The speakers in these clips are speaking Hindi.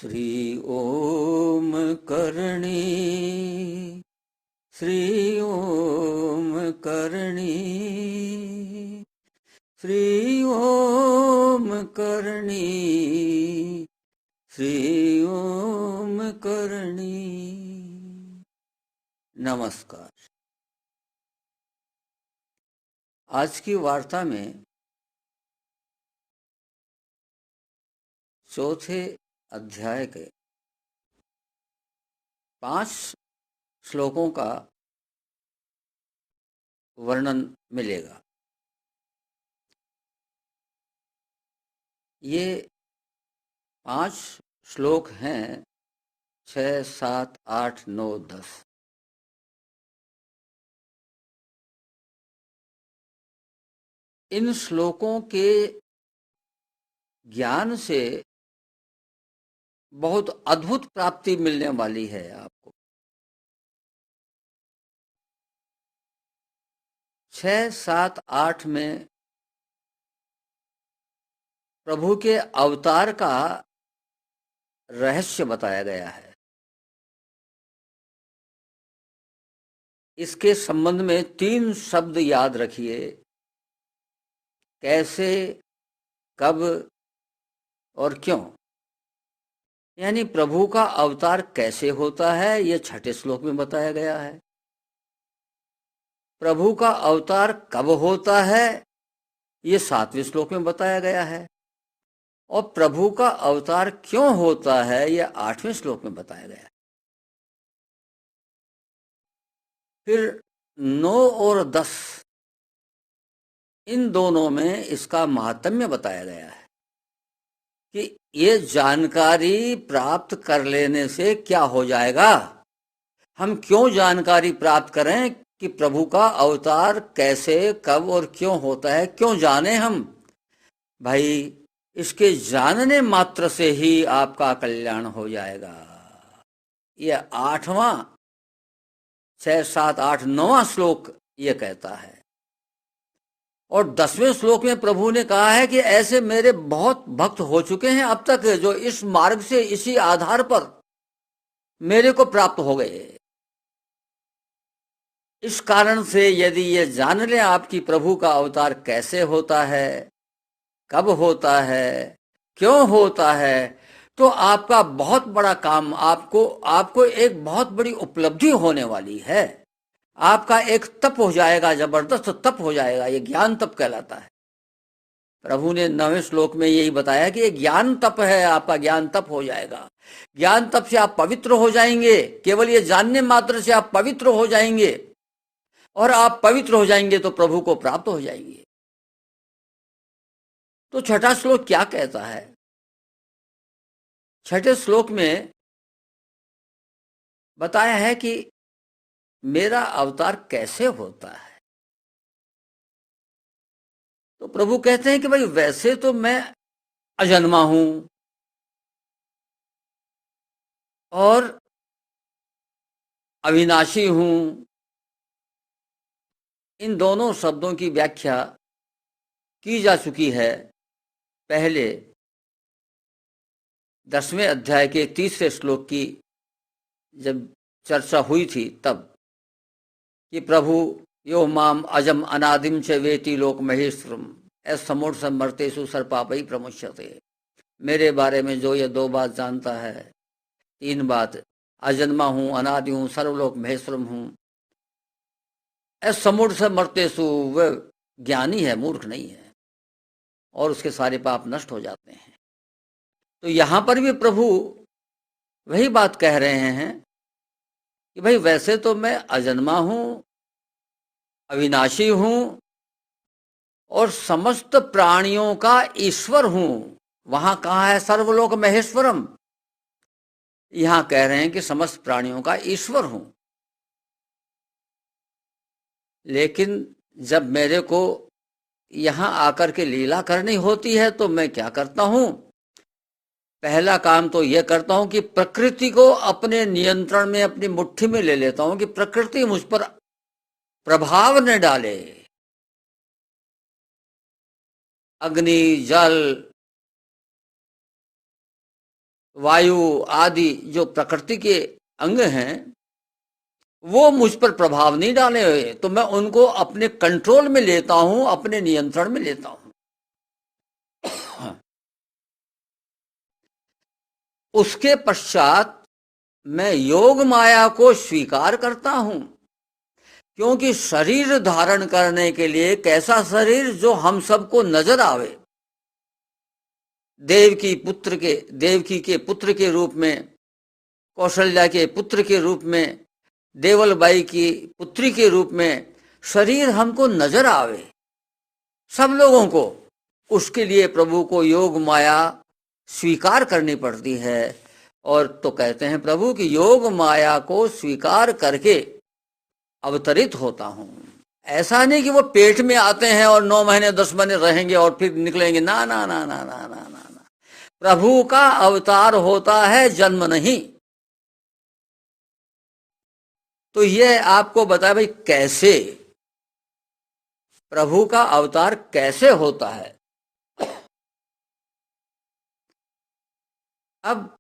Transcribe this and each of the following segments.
श्री ओम करणी, श्री ओम करणी, श्री ओम करणी, श्री ओम करणी। नमस्कार। आज की वार्ता में चौथे अध्याय के 5 श्लोकों का वर्णन मिलेगा। ये 5 श्लोक हैं 6, 7, 8, 9, 10। इन श्लोकों के ज्ञान से बहुत अद्भुत प्राप्ति मिलने वाली है आपको। 6, 7, 8 में प्रभु के अवतार का रहस्य बताया गया है। इसके संबंध में 3 शब्द याद रखिए: कैसे, कब और क्यों। यानी प्रभु का अवतार कैसे होता है, यह 6ठे श्लोक में बताया गया है। प्रभु का अवतार कब होता है, यह 7वें श्लोक में बताया गया है। और प्रभु का अवतार क्यों होता है, यह 8वें श्लोक में बताया गया है। फिर 9 और 10, इन दोनों में इसका महात्म्य बताया गया है कि ये जानकारी प्राप्त कर लेने से क्या हो जाएगा। हम क्यों जानकारी प्राप्त करें कि प्रभु का अवतार कैसे, कब और क्यों होता है, क्यों जाने हम? भाई, इसके जानने मात्र से ही आपका कल्याण हो जाएगा। यह 8वां 6, 7, 8, 9वां श्लोक ये कहता है। और 10वें श्लोक में प्रभु ने कहा है कि ऐसे मेरे बहुत भक्त हो चुके हैं अब तक, जो इस मार्ग से, इसी आधार पर मेरे को प्राप्त हो गए। इस कारण से यदि ये जान लें आपकी प्रभु का अवतार कैसे होता है, कब होता है, क्यों होता है, तो आपका बहुत बड़ा काम, आपको एक बहुत बड़ी उपलब्धि होने वाली है। आपका एक तप हो जाएगा, जबरदस्त तप हो जाएगा। ये ज्ञान तप कहलाता है। प्रभु ने 9वें श्लोक में यही बताया कि ये ज्ञान तप है, आपका ज्ञान तप हो जाएगा। ज्ञान तप से आप पवित्र हो जाएंगे। केवल ये जानने मात्र से आप पवित्र हो जाएंगे, और आप पवित्र हो जाएंगे तो प्रभु को प्राप्त हो जाएंगे। तो 6ठा श्लोक क्या कहता है? 6ठे श्लोक में बताया है कि मेरा अवतार कैसे होता है। तो प्रभु कहते हैं कि भाई, वैसे तो मैं अजन्मा हूं, और अविनाशी हूं। इन दोनों शब्दों की व्याख्या की जा चुकी है पहले 10वें अध्याय के 3रे श्लोक की जब चर्चा हुई थी तब, कि प्रभु यो माम अजम अनादिम च वेति लोक महेश्वरम समूढ़ समर्तेषु सर्पापई प्रमुच्यते। मेरे बारे में जो ये 2 बात जानता है, 3 बात, अजन्मा हूं, अनादि हूं, सर्वलोक महेश्वरम हूं, समूढ़ समर्तेषु, वह ज्ञानी है, मूर्ख नहीं है, और उसके सारे पाप नष्ट हो जाते हैं। तो यहां पर भी प्रभु वही बात कह रहे हैं कि भाई, वैसे तो मैं अजन्मा हूं, अविनाशी हूं, और समस्त प्राणियों का ईश्वर हूं। वहां कहा है सर्वलोक महेश्वरम, यहां कह रहे हैं कि समस्त प्राणियों का ईश्वर हूं। लेकिन जब मेरे को यहां आकर के लीला करनी होती है तो मैं क्या करता हूं? पहला काम तो यह करता हूं कि प्रकृति को अपने नियंत्रण में, अपनी मुट्ठी में ले लेता हूं, कि प्रकृति मुझ पर प्रभाव न डाले। अग्नि, जल, वायु आदि जो प्रकृति के अंग हैं वो मुझ पर प्रभाव नहीं डाले हुए, तो मैं उनको अपने कंट्रोल में लेता हूं, अपने नियंत्रण में लेता हूं। उसके पश्चात मैं योग माया को स्वीकार करता हूं, क्योंकि शरीर धारण करने के लिए कैसा शरीर जो हम सबको नजर आवे, देवकी के पुत्र के रूप में, कौशल्या के पुत्र के रूप में, देवलबाई की पुत्री के रूप में शरीर हमको नजर आवे सब लोगों को, उसके लिए प्रभु को योग माया स्वीकार करनी पड़ती है। और तो कहते हैं प्रभु कि योग माया को स्वीकार करके अवतरित होता हूं। ऐसा नहीं कि वो पेट में आते हैं और 9 महीने 10 महीने रहेंगे और फिर निकलेंगे, ना ना ना ना ना ना ना ना। प्रभु का अवतार होता है, जन्म नहीं। तो ये आपको बता भाई कैसे प्रभु का अवतार कैसे होता है। अब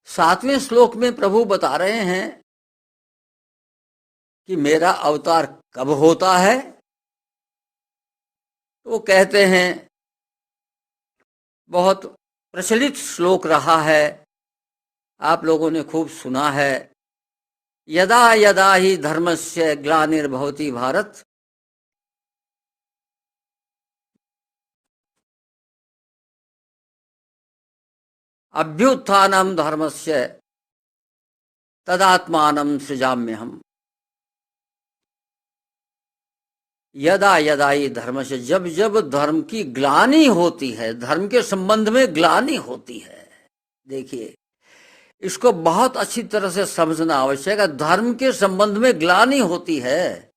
7वें श्लोक में प्रभु बता रहे हैं कि मेरा अवतार कब होता है। तो कहते हैं, बहुत प्रचलित श्लोक रहा है, आप लोगों ने खूब सुना है, यदा यदा ही धर्मस्य ग्लानिर्भवति भारत अभ्युत्थानम धर्मस्य तदात्मानं सृजाम्यहम्। यदा यदा ही धर्म से, जब जब धर्म की ग्लानि होती है, धर्म के संबंध में ग्लानि होती है। देखिए, इसको बहुत अच्छी तरह से समझना आवश्यक है। धर्म के संबंध में ग्लानि होती है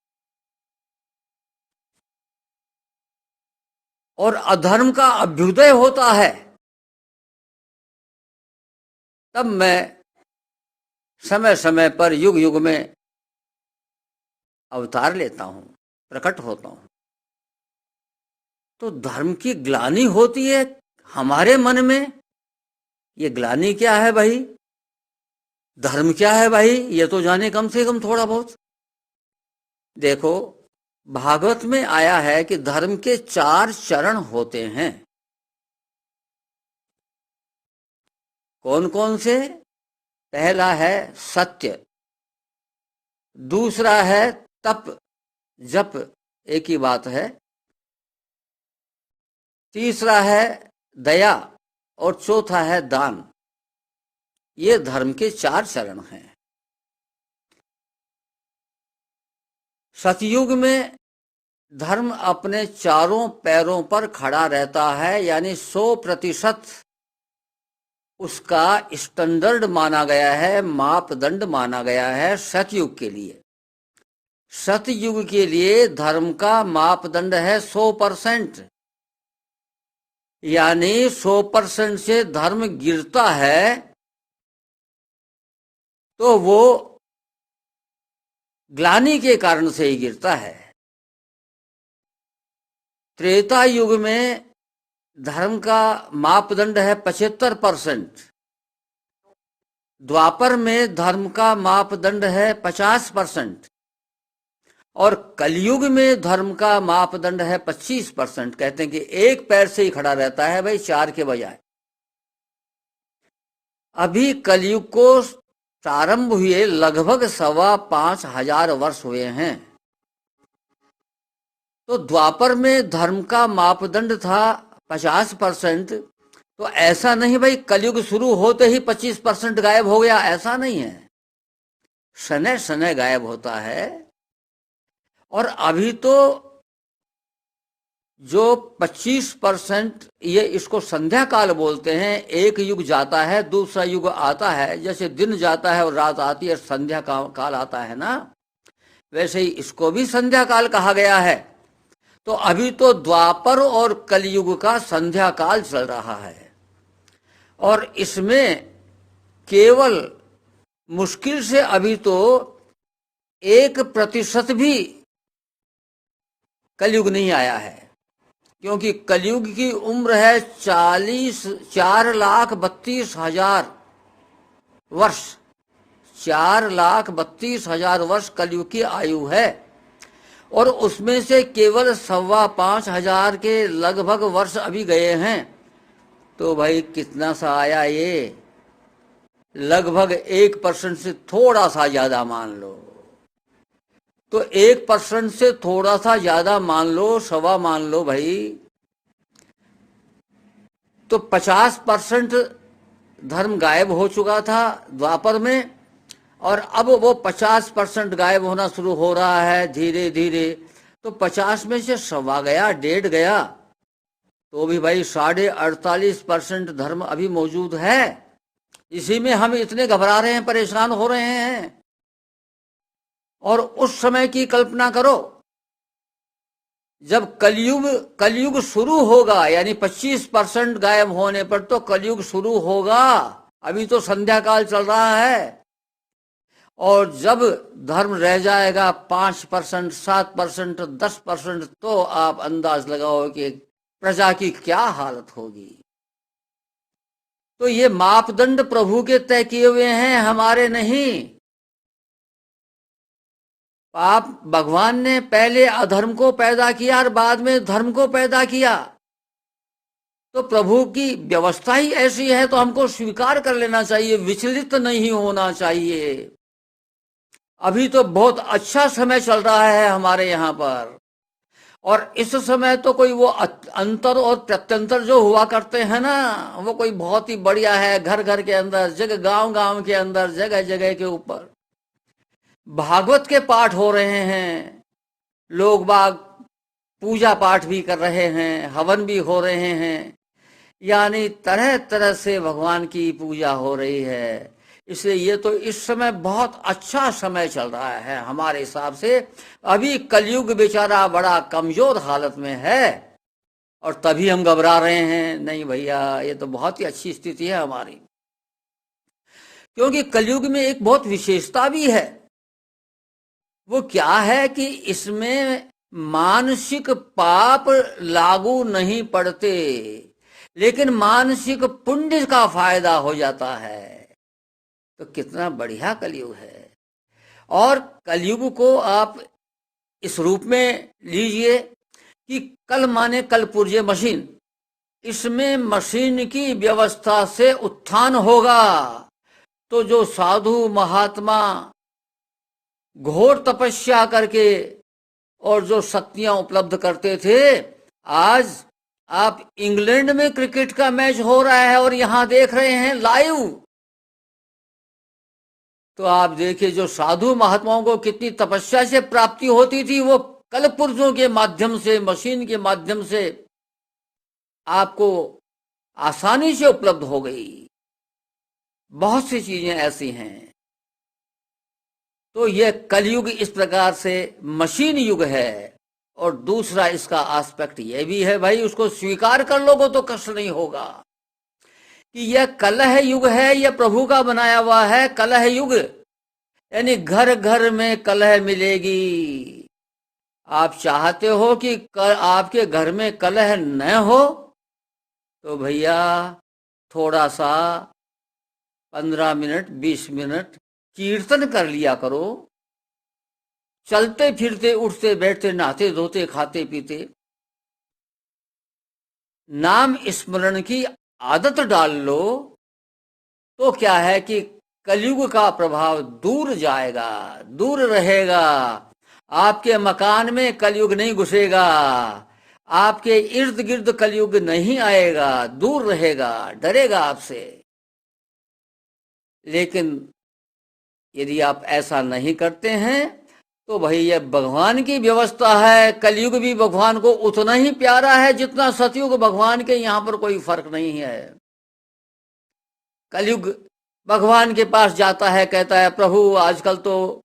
और अधर्म का अभ्युदय होता है, तब मैं समय समय पर युग युग में अवतार लेता हूं, प्रकट होता हूं। तो धर्म की ग्लानि होती है हमारे मन में। ये ग्लानि क्या है भाई, धर्म क्या है भाई, ये तो जाने कम से कम थोड़ा बहुत। देखो, भागवत में आया है कि धर्म के 4 चरण होते हैं। कौन कौन से? पहला है सत्य, दूसरा है तप जप, एक ही बात है, तीसरा है दया और चौथा है दान। ये धर्म के 4 चरण हैं। सतयुग में धर्म अपने चारों पैरों पर खड़ा रहता है, यानी 100% उसका स्टैंडर्ड माना गया है, मापदंड माना गया है सतयुग के लिए। सतयुग के लिए धर्म का मापदंड है 100%, यानी 100% से धर्म गिरता है तो वो ग्लानि के कारण से ही गिरता है। त्रेता युग में धर्म का मापदंड है 75%, द्वापर में धर्म का मापदंड है 50% और कलयुग में धर्म का मापदंड है 25%। कहते हैं कि एक पैर से ही खड़ा रहता है भाई, 4 के बजाय। अभी कलयुग को प्रारंभ हुए लगभग 5,500 वर्ष हुए हैं। तो द्वापर में धर्म का मापदंड था 50%, तो ऐसा नहीं भाई कलयुग शुरू होते ही 25% गायब हो गया, ऐसा नहीं है, शनै शनै गायब होता है। और अभी तो जो 25%, ये इसको संध्या काल बोलते हैं। एक युग जाता है, दूसरा युग आता है। जैसे दिन जाता है और रात आती है, संध्या काल आता है ना, वैसे ही इसको भी संध्या काल कहा गया है। तो अभी तो द्वापर और कलयुग का संध्या काल चल रहा है और इसमें केवल मुश्किल से अभी तो 1% भी कलयुग नहीं आया है। क्योंकि कलयुग की उम्र है 4,32,000 वर्ष। 4,32,000 वर्ष कलयुग की आयु है, और उसमें से केवल 5,25,000 के लगभग वर्ष अभी गए हैं। तो भाई कितना सा आया ये? लगभग 1% से थोड़ा सा ज्यादा मान लो। तो 1% से थोड़ा सा ज्यादा मान लो, सवा मान लो भाई, तो 50% धर्म गायब हो चुका था द्वापर में, और अब वो 50% गायब होना शुरू हो रहा है धीरे धीरे। तो 50 में से सवा गया, 1.5 गया, तो भी भाई 48.5% धर्म अभी मौजूद है। इसी में हम इतने घबरा रहे हैं, परेशान हो रहे हैं। और उस समय की कल्पना करो जब कलयुग शुरू होगा, यानी 25% गायब होने पर तो कलयुग शुरू होगा। अभी तो संध्या काल चल रहा है, और जब धर्म रह जाएगा 5%, 7%, 10%, तो आप अंदाज लगाओ कि प्रजा की क्या हालत होगी। तो ये मापदंड प्रभु के तय किए हुए हैं, हमारे नहीं। आप भगवान ने पहले अधर्म को पैदा किया और बाद में धर्म को पैदा किया। तो प्रभु की व्यवस्था ही ऐसी है, तो हमको स्वीकार कर लेना चाहिए, विचलित नहीं होना चाहिए। अभी तो बहुत अच्छा समय चल रहा है हमारे यहाँ पर, और इस समय तो कोई वो अंतर और प्रत्यंतर जो हुआ करते हैं ना, वो कोई बहुत ही बढ़िया है। घर घर के अंदर, जगह गांव गांव के अंदर, जगह जगह के ऊपर भागवत के पाठ हो रहे हैं, लोग बाग पूजा पाठ भी कर रहे हैं, हवन भी हो रहे हैं, यानी तरह तरह से भगवान की पूजा हो रही है। इसलिए ये तो इस समय बहुत अच्छा समय चल रहा है हमारे हिसाब से। अभी कलयुग बेचारा बड़ा कमजोर हालत में है, और तभी हम घबरा रहे हैं। नहीं भैया, ये तो बहुत ही अच्छी स्थिति है हमारी, क्योंकि कलयुग में एक बहुत विशेषता भी है। वो क्या है कि इसमें मानसिक पाप लागू नहीं पड़ते, लेकिन मानसिक पुण्य का फायदा हो जाता है। तो कितना बढ़िया कलयुग है। और कलयुग को आप इस रूप में लीजिए कि कल माने कल पुर्जे मशीन, इसमें मशीन की व्यवस्था से उत्थान होगा। तो जो साधु महात्मा घोर तपस्या करके और जो शक्तियां उपलब्ध करते थे, आज आप इंग्लैंड में क्रिकेट का मैच हो रहा है और यहां देख रहे हैं लाइव। तो आप देखिए, जो साधु महात्माओं को कितनी तपस्या से प्राप्ति होती थी, वो कल पुर्जों के माध्यम से, मशीन के माध्यम से आपको आसानी से उपलब्ध हो गई। बहुत सी चीजें ऐसी हैं। तो यह कलयुग इस प्रकार से मशीन युग है। और दूसरा इसका एस्पेक्ट यह भी है भाई, उसको स्वीकार कर लोगो तो कष्ट नहीं होगा कि यह कलह युग है, यह प्रभु का बनाया हुआ है कलह युग, यानी घर घर में कलह मिलेगी। आप चाहते हो कि आपके घर में कलह न हो, तो भैया थोड़ा सा 15 मिनट 20 मिनट कीर्तन कर लिया करो। चलते फिरते, उठते बैठते, नहाते धोते, खाते पीते नाम स्मरण की आदत डाल लो, तो क्या है कि कलयुग का प्रभाव दूर जाएगा, दूर रहेगा। आपके मकान में कलयुग नहीं घुसेगा, आपके इर्द गिर्द कलयुग नहीं आएगा, दूर रहेगा, डरेगा आपसे। लेकिन यदि आप ऐसा नहीं करते हैं, तो भाई यह भगवान की व्यवस्था है। कलयुग भी भगवान को उतना ही प्यारा है जितना सतयुग भगवान के, यहां पर कोई फर्क नहीं है। कलयुग भगवान के पास जाता है, कहता है प्रभु आजकल तो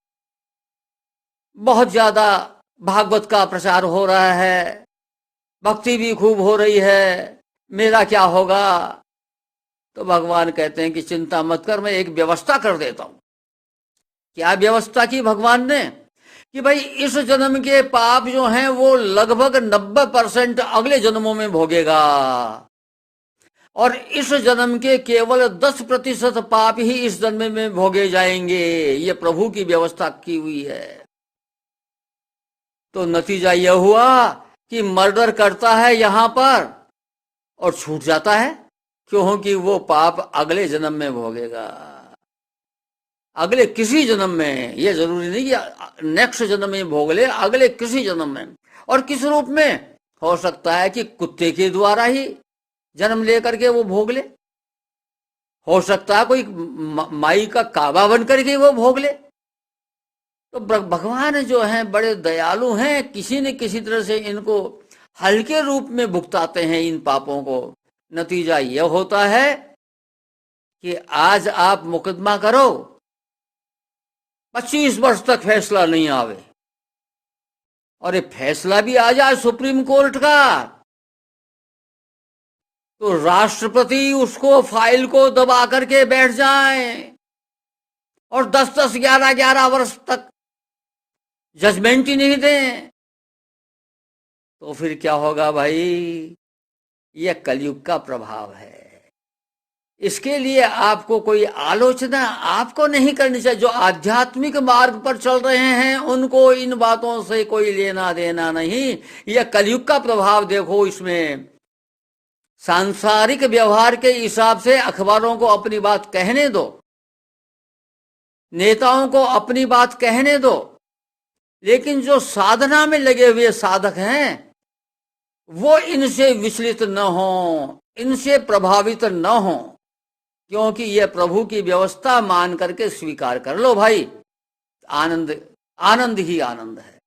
बहुत ज्यादा भागवत का प्रचार हो रहा है, भक्ति भी खूब हो रही है, मेरा क्या होगा? तो भगवान कहते हैं कि चिंता मत कर, मैं एक व्यवस्था कर देता हूं। क्या व्यवस्था की भगवान ने? कि भाई इस जन्म के पाप जो हैं वो लगभग 90% अगले जन्मों में भोगेगा, और इस जन्म के केवल 10% पाप ही इस जन्म में भोगे जाएंगे। ये प्रभु की व्यवस्था की हुई है। तो नतीजा यह हुआ कि मर्डर करता है यहां पर और छूट जाता है, क्योंकि वो पाप अगले जन्म में भोगेगा, अगले किसी जन्म में। ये जरूरी नहीं कि नेक्स्ट जन्म में भोग ले, अगले किसी जन्म में। और किस रूप में? हो सकता है कि कुत्ते के द्वारा ही जन्म लेकर के वो भोग ले, हो सकता है कोई माई का काबा बन करके वो भोग ले। तो भगवान जो हैं बड़े दयालु हैं, किसी न किसी तरह से इनको हल्के रूप में भुगताते हैं इन पापों को। नतीजा यह होता है कि आज आप मुकदमा करो, 25 वर्ष तक फैसला नहीं आवे, और ये फैसला भी आ जाए सुप्रीम कोर्ट का, तो राष्ट्रपति उसको फाइल को दबा करके बैठ जाए और 10-10, 11-11 वर्ष तक जजमेंट ही नहीं दें। तो फिर क्या होगा भाई? यह कलयुग का प्रभाव है। इसके लिए आपको कोई आलोचना आपको नहीं करनी चाहिए। जो आध्यात्मिक मार्ग पर चल रहे हैं उनको इन बातों से कोई लेना देना नहीं। यह कलयुग का प्रभाव देखो इसमें। सांसारिक व्यवहार के हिसाब से अखबारों को अपनी बात कहने दो, नेताओं को अपनी बात कहने दो, लेकिन जो साधना में लगे हुए साधक हैं वो इनसे विचलित न हो, इनसे प्रभावित न हो, क्योंकि यह प्रभु की व्यवस्था मान करके स्वीकार कर लो भाई। आनंद आनंद ही आनंद है।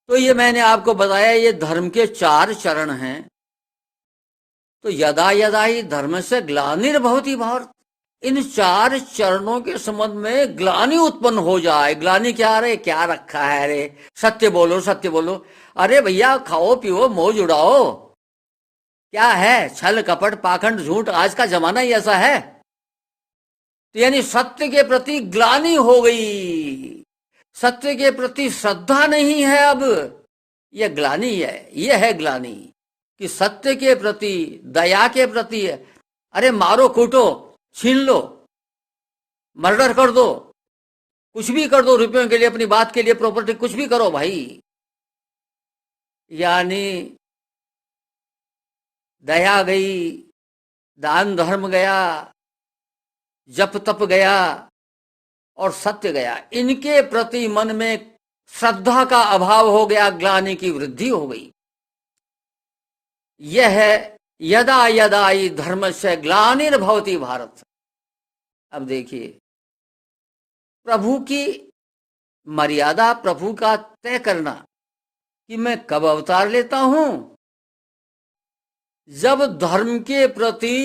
तो ये मैंने आपको बताया, ये धर्म के 4 चरण हैं। तो यदा यदा ही धर्म से ग्लानिर्भवति भारत, इन 4 चरणों के संबंध में ग्लानि उत्पन्न हो जाए। ग्लानि क्या? रे क्या रखा है रे, सत्य बोलो सत्य बोलो। अरे भैया खाओ पियो मौज उड़ाओ, क्या है? छल कपट पाखंड झूठ, आज का जमाना ही ऐसा है। तो यानी सत्य के प्रति ग्लानि हो गई, सत्य के प्रति श्रद्धा नहीं है। अब यह ग्लानि है, यह है ग्लानि कि सत्य के प्रति, दया के प्रति है। अरे मारो कूटो, छीन लो, मर्डर कर दो, कुछ भी कर दो रुपयों के लिए, अपनी बात के लिए, प्रॉपर्टी, कुछ भी करो भाई। यानी दया गई, दान धर्म गया, जप तप गया और सत्य गया। इनके प्रति मन में श्रद्धा का अभाव हो गया, ग्लानि की वृद्धि हो गई। यह है यदा यदा ही धर्म से ग्लानिर्भवति भारत। अब देखिए, प्रभु की मर्यादा, प्रभु का तय करना कि मैं कब अवतार लेता हूं, जब धर्म के प्रति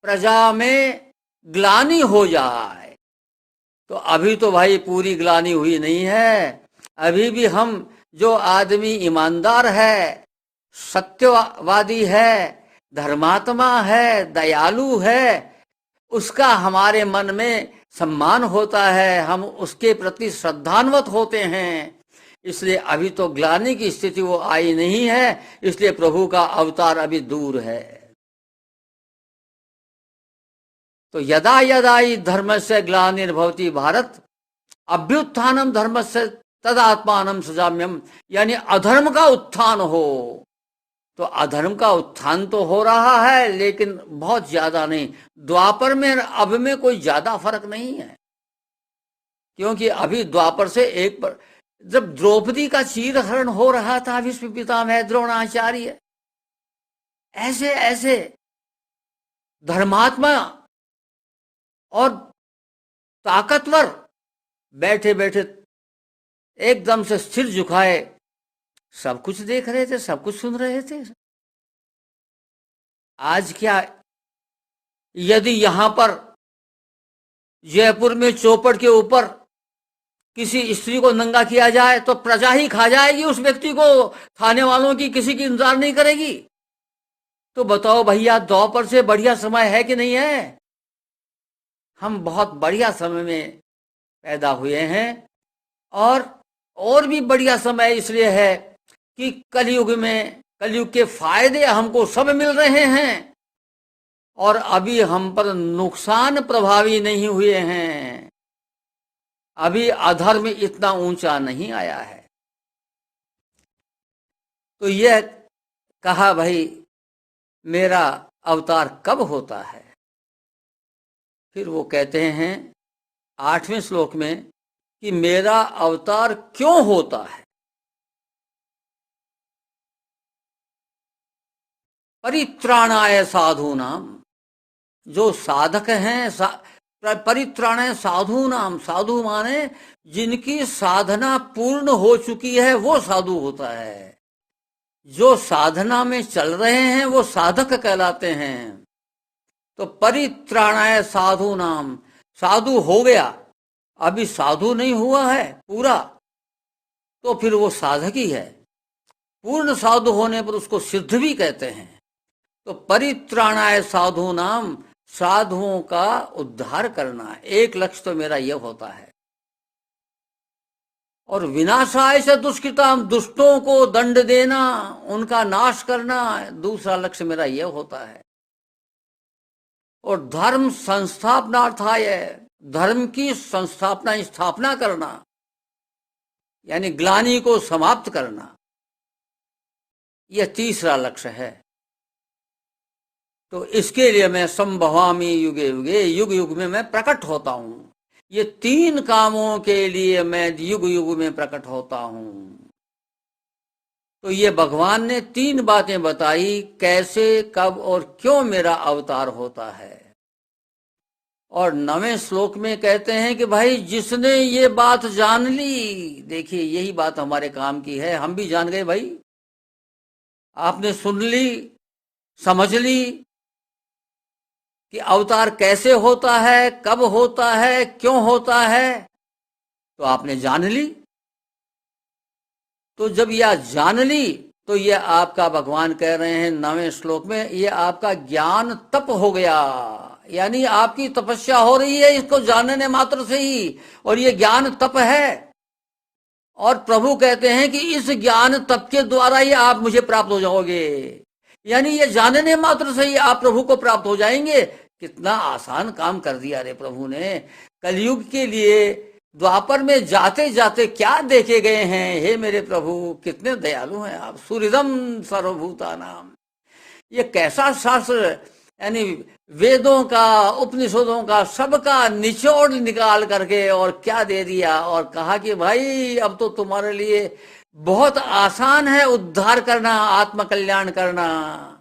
प्रजा में ग्लानि हो जाए। तो अभी तो भाई पूरी ग्लानि हुई नहीं है। अभी भी हम, जो आदमी ईमानदार है, सत्यवादी है, धर्मात्मा है, दयालु है, उसका हमारे मन में सम्मान होता है, हम उसके प्रति श्रद्धान्वित होते हैं। इसलिए अभी तो ग्लानि की स्थिति वो आई नहीं है, इसलिए प्रभु का अवतार अभी दूर है। तो यदा यदा ही धर्म से ग्लानिर्भवति भारत, अभ्युत्थानम धर्म से तदात्मानम सजाम्यम, यानी अधर्म का उत्थान हो। तो अधर्म का उत्थान तो हो रहा है, लेकिन बहुत ज्यादा नहीं। द्वापर में अब में कोई ज्यादा फर्क नहीं है, क्योंकि अभी द्वापर से एक पर, जब द्रौपदी का चीरहरण हो रहा था, विश्व पितामह द्रोणाचार्य ऐसे ऐसे धर्मात्मा और ताकतवर बैठे बैठे एकदम से सिर झुकाए सब कुछ देख रहे थे, सब कुछ सुन रहे थे। आज क्या, यदि यहां पर जयपुर में चौपड़ के ऊपर किसी स्त्री को नंगा किया जाए तो प्रजा ही खा जाएगी उस व्यक्ति को, खाने वालों की किसी की इंतजार नहीं करेगी। तो बताओ भैया, द्वापर से बढ़िया समय है कि नहीं है? हम बहुत बढ़िया समय में पैदा हुए हैं। और भी बढ़िया समय इसलिए है कि कलयुग के फायदे हमको सब मिल रहे हैं और अभी हम पर नुकसान प्रभावी नहीं हुए हैं। अभी अधर्म इतना ऊंचा नहीं आया है। तो यह कहा भाई मेरा अवतार कब होता है। फिर वो कहते हैं 8वें श्लोक में कि मेरा अवतार क्यों होता है। परित्राणाय साधूनाम, जो साधक हैं, परित्राणाय साधूनाम, साधु माने जिनकी साधना पूर्ण हो चुकी है वो साधु होता है। जो साधना में चल रहे हैं वो साधक कहलाते हैं। तो परित्राणाय साधूनाम, साधु हो गया, अभी साधु नहीं हुआ है पूरा, तो फिर वो साधक ही है। पूर्ण साधु होने पर उसको सिद्ध भी कहते हैं। तो परित्राणाय साधूनाम, साधुओं का उद्धार करना, एक लक्ष्य तो मेरा यह होता है। और विनाशाय से दुष्कृताम, दुष्टों को दंड देना, उनका नाश करना, दूसरा लक्ष्य मेरा यह होता है। और धर्म संस्थापनार्थाय, धर्म की संस्थापना स्थापना करना, यानी ग्लानि को समाप्त करना, यह तीसरा लक्ष्य है। तो इसके लिए मैं संभवामि युगे युगे, युग युग में मैं प्रकट होता हूं। ये 3 कामों के लिए मैं युग युग में प्रकट होता हूं। तो ये भगवान ने 3 बातें बताई, कैसे, कब और क्यों मेरा अवतार होता है। और 9वें श्लोक में कहते हैं कि भाई जिसने ये बात जान ली, देखिए यही बात हमारे काम की है, हम भी जान गए भाई। आपने सुन ली, समझ ली कि अवतार कैसे होता है, कब होता है, क्यों होता है, तो आपने जान ली। तो जब यह जान ली तो यह आपका, भगवान कह रहे हैं 9वें श्लोक में, यह आपका ज्ञान तप हो गया, यानी आपकी तपस्या हो रही है इसको जानने मात्र से ही, और यह ज्ञान तप है। और प्रभु कहते हैं कि इस ज्ञान तप के द्वारा ही आप मुझे प्राप्त हो जाओगे, यानी ये जानने मात्र से ही आप प्रभु को प्राप्त हो जाएंगे। कितना आसान काम कर दिया रे प्रभु ने। कलयुग के लिए द्वापर में जाते जाते क्या देखे गए हैं, हे मेरे प्रभु, कितने दयालु हैं आप। सूर्यदम सर्वभूतानाम, ये कैसा शास्त्र, यानी वेदों का, उपनिषदों का, सबका निचोड़ निकाल करके और क्या दे दिया, और कहा कि भाई अब तो तुम्हारे लिए बहुत आसान है उद्धार करना, आत्मकल्याण करना।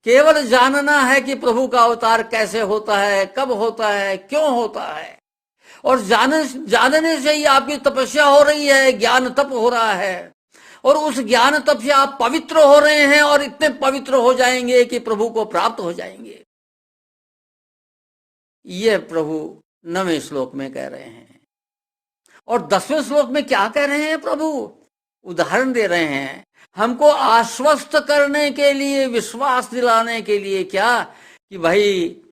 केवल जानना है कि प्रभु का अवतार कैसे होता है, कब होता है, क्यों होता है। और जानने से ही आपकी तपस्या हो रही है, ज्ञान तप हो रहा है, और उस ज्ञान तप से आप पवित्र हो रहे हैं, और इतने पवित्र हो जाएंगे कि प्रभु को प्राप्त हो जाएंगे। ये प्रभु 9वें श्लोक में कह रहे हैं। और 10वें श्लोक में क्या कह रहे हैं प्रभु, उदाहरण दे रहे हैं हमको आश्वस्त करने के लिए, विश्वास दिलाने के लिए, क्या कि भाई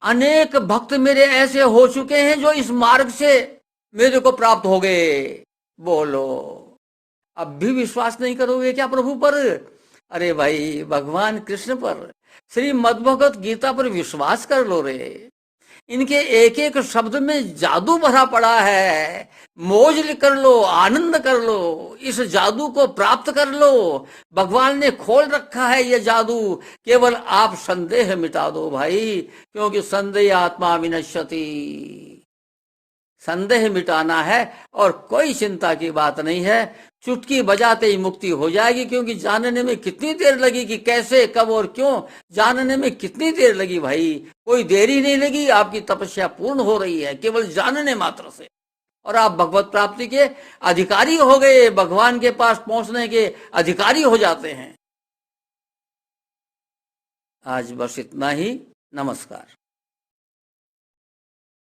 अनेक भक्त मेरे ऐसे हो चुके हैं जो इस मार्ग से मेरे को प्राप्त हो गए। बोलो, अब भी विश्वास नहीं करोगे क्या प्रभु पर? अरे भाई, भगवान कृष्ण पर, श्री मद्भगवत गीता पर विश्वास कर लो रे। इनके एक एक शब्द में जादू भरा पड़ा है। मौज कर लो, आनंद कर लो, इस जादू को प्राप्त कर लो। भगवान ने खोल रखा है ये जादू, केवल आप संदेह मिटा दो भाई, क्योंकि संदेह आत्मा विनश्यति। संदेह मिटाना है और कोई चिंता की बात नहीं है। चुटकी बजाते ही मुक्ति हो जाएगी, क्योंकि जानने में कितनी देर लगी कि कैसे, कब और क्यों, जानने में कितनी देर लगी भाई, कोई देर ही नहीं लगी। आपकी तपस्या पूर्ण हो रही है केवल जानने मात्र से, और आप भगवत प्राप्ति के अधिकारी हो गए, भगवान के पास पहुंचने के अधिकारी हो जाते हैं। आज बस इतना ही। नमस्कार।